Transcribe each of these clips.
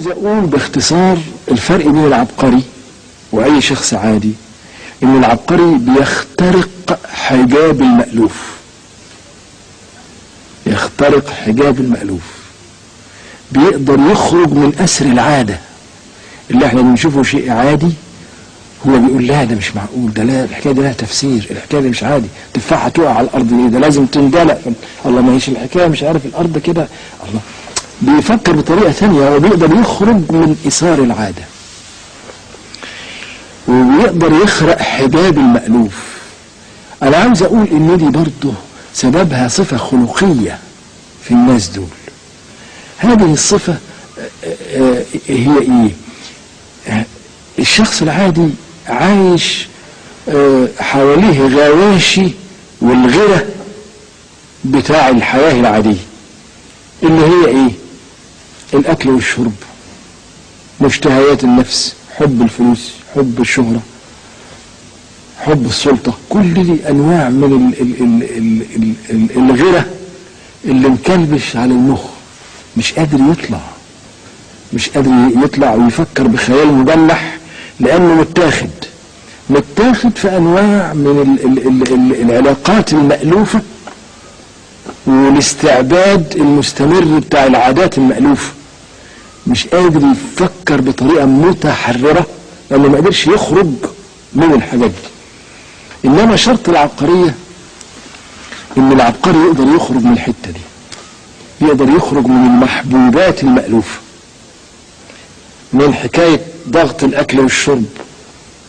عاوز اقول باختصار الفرق بين العبقري واي شخص عادي، ان العبقري بيخترق حجاب المألوف، يخترق حجاب المألوف، بيقدر يخرج من اسر العادة اللي احنا بنشوفه شيء عادي. هو بيقول لا ده مش معقول، ده لا الحكايه دي لها تفسير، الحكايه دي مش عادي، تفاحه تقع على الارض ليه؟ ده لازم تندلق، الله ما هيش الحكايه مش عارف الارض كده، الله بيفكر بطريقه ثانيه، هو بيقدر يخرج من اثار العاده وبيقدر يخرق حجاب المألوف. انا عاوز اقول ان دي برضه سببها صفه خلقيه في الناس دول. هذه الصفه هي ايه؟ الشخص العادي عايش حواليه غواشي والغرة بتاع الحياة العادية اللي هي ايه؟ الاكل والشرب، مشتهيات النفس، حب الفلوس، حب الشهرة، حب السلطة، كل دي انواع من الغرة اللي مكلبش على المخ، مش قادر يطلع ويفكر بخيال مجنح، لانه متاخد في انواع من العلاقات المألوفة والاستعباد المستمر بتاع العادات المألوفة، مش قادر يفكر بطريقة متحررة لانه ما قدرش يخرج من الحاجات دي. انما شرط العبقرية ان العبقري يقدر يخرج من الحتة دي، يقدر يخرج من المحبوبات المألوفة، من حكاية ضغط الأكل والشرب،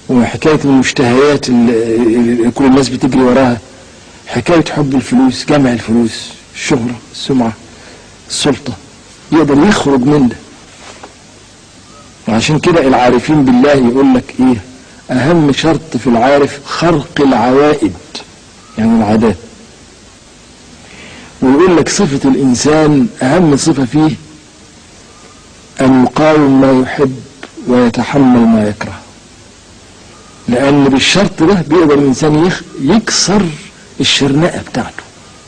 وحكاية المشتهيات اللي كل الناس بتجري وراها، حكاية حب الفلوس، جمع الفلوس، الشهرة، السمعة، السلطة، يقدر يخرج من ده. وعشان كده العارفين بالله يقول لك ايه؟ أهم شرط في العارف خرق العوائد، يعني العادات. ويقول لك صفة الإنسان أهم صفة فيه أن يقاوم ما يحب ويتحمل ما يكره، لأن بالشرط ده بيقدر الإنسان يكسر الشرنقة بتاعته.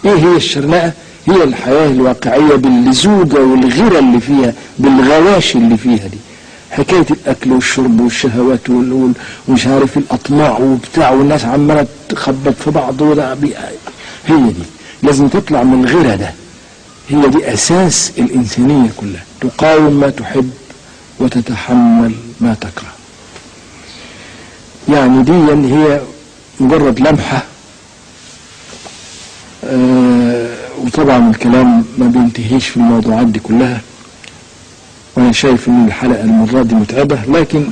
إيه هي الشرنقة؟ هي الحياة الواقعية باللزوجة والغيرة اللي فيها، بالغواشي اللي فيها دي، حكاية الأكل والشرب والشهوات ومش عارف الأطماع وبتاع، والناس عمالة تخبط في بعض، هي دي لازم تطلع من الغيرة ده. هي دي أساس الإنسانية كلها، تقاوم ما تحب وتتحمل ما تكره. يعني دي هي مجرد لمحة، وطبعا الكلام ما بينتهيش في الموضوعات دي كلها، وأنا شايف إن الحلقة المرة دي متعبة، لكن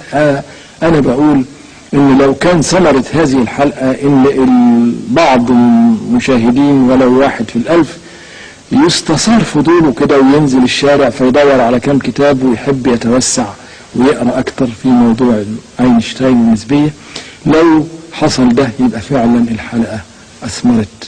أنا بقول إن لو كان ثمرة هذه الحلقة إن بعض المشاهدين ولو 1 في 1000 يستثار فضوله كده وينزل الشارع فيدور على كم كتاب ويحب يتوسع ويقرأ أكتر في موضوع أينشتاين والنسبية، لو حصل ده يبقى فعلا الحلقة أثمرت